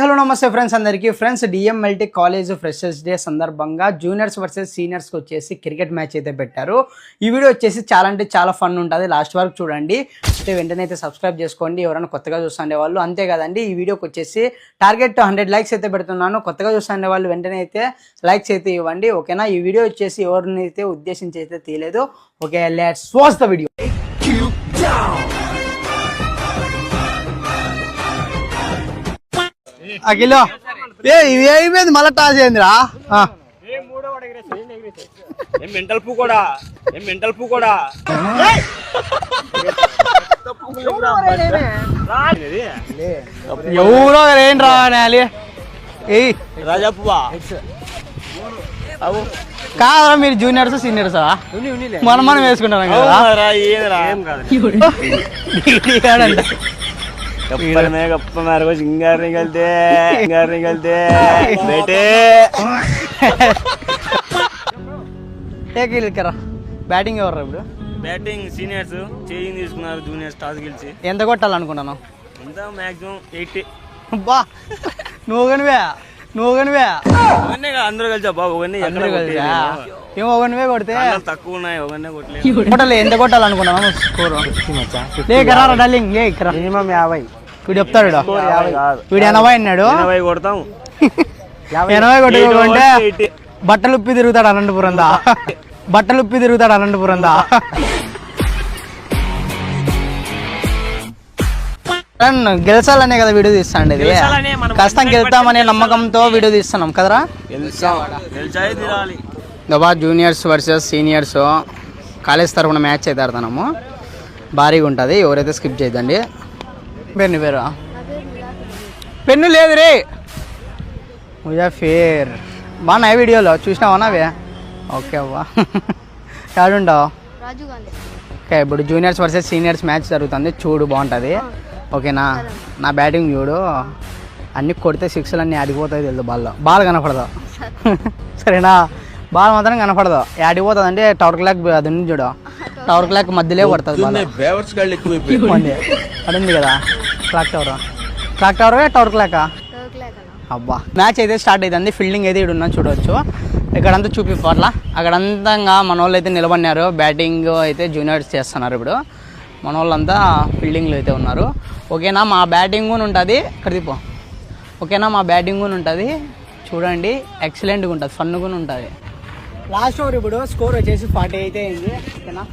Hello నమస్తే friends అందరికీ. Friends DMLT college freshers day సందర్భంగా జూనియర్స్ వర్సెస్ సీనియర్స్కి వచ్చేసి క్రికెట్ మ్యాచ్ అయితే పెట్టారు. ఈ వీడియో వచ్చేసి చాలా అంటే చాలా ఫన్ ఉంటుంది, లాస్ట్ వరకు చూడండి. అయితే వెంటనే అయితే సబ్స్క్రైబ్ చేసుకోండి ఎవరైనా కొత్తగా చూస్తుండే వాళ్ళు. అంతే కదండి, ఈ వీడియోకి వచ్చేసి టార్గెట్ 100 లైక్స్ అయితే పెడుతున్నాను. కొత్తగా చూస్తుండే వాళ్ళు వెంటనే అయితే లైక్స్ అయితే ఇవ్వండి, ఓకేనా. ఈ వీడియో వచ్చేసి ఎవరిని అయితే ఉద్దేశించి అయితే తీయలేదు. Okay, let's watch the video. అఖిలో ఇది అయిపోయింది, మళ్ళీ టాస్ అయిందిరా. ఎవరో ఏం రావాలి కాదా, మీరు జూనియర్స్ సీనియర్సా? మనం వేసుకుంటాం కదా. బ్యాటింగ్ ఎవరు ఇప్పుడు? బ్యాటింగ్ సీనియర్స్ చేంజ్ తీసుకున్నారు, జూనియర్స్ టాస్ గెలిచి. ఎంత కొట్టాలనుకున్నాను? ఎంత మాక్సిమం 80. బా నువ్వు కనివే అందరూ కలిసా బాబు, ఏమో ఒకనివే కొడితే తక్కువ ఉన్నాయి, ఒకనే కొట్టలేదు. కొట్టాలి. ఎంత కొట్టాలనుకున్నాను స్కోర్? లేకరా డార్లింగ్, లే ఇక్కడ మినిమం 50. వీడు చెప్తాడు, వీడు 80 అన్నాడు. 80 కొడతాం. 80 కొట్టుకోకుంటే బట్టలు ఉప్పి తిరుగుతాడు అనంతపురందా, అనంతపురందా. గెలిచాలనే కదా వీడియో తీస్తాండి, కష్టం గెలుతామనే నమ్మకంతో వీడియో తీస్తున్నాం కదరా. గబా జూనియర్స్ వర్సెస్ సీనియర్స్ కాలేజ్ తరఫున మ్యాచ్ అయితే ఆడుతున్నాము. భారీగా ఉంటుంది, ఎవరైతే స్కిప్ చేయదండి. పేరు పేరు పెన్ను లేదు రే ముజాఫేర్. బాగున్నాయి వీడియోలో, చూసినావా నావే? ఓకే అవ్వా, కాడుండవు. ఓకే, ఇప్పుడు జూనియర్స్ వర్సెస్ సీనియర్స్ మ్యాచ్ జరుగుతుంది, చూడు బాగుంటుంది, ఓకేనా. నా బ్యాటింగ్ చూడు, అన్ని కొడితే 6లు అన్నీ ఆడిపోతాయి తెలుసు. బాల్ కనపడదు సరేనా, బాల్ మాత్రం కనపడదు. ఆడిపోతుంది అంటే టవర్ క్లాక్ అది ఉంది చూడు, టవర్ క్లాక్ మధ్యలో పడుతుంది అడుంది కదా. క్లాక్ టవర్ క్లాకా? అబ్బా, మ్యాచ్ అయితే స్టార్ట్ అవుతుంది. ఫీల్డింగ్ అయితే ఇక్కడ ఉన్నా చూడవచ్చు. ఇక్కడంతా చూపిపోట్లా, అక్కడంతా మన వాళ్ళు అయితే నిలబడినారు. బ్యాటింగ్ అయితే జూనియర్స్ చేస్తున్నారు. ఇప్పుడు మన వాళ్ళంతా ఫీల్డింగ్లో అయితే ఉన్నారు, ఓకేనా. మా బ్యాటింగ్ కూడా ఉంటుంది, కడిపో, ఓకేనా. మా బ్యాటింగ్ కూడా ఉంటుంది, చూడండి. ఎక్సలెంట్గా ఉంటుంది, ఫన్ కూడా ఉంటుంది. లాస్ట్ ఓవర్ ఇప్పుడు స్కోర్ వచ్చేసి 40 అయితే అయింది, ఓకేనా.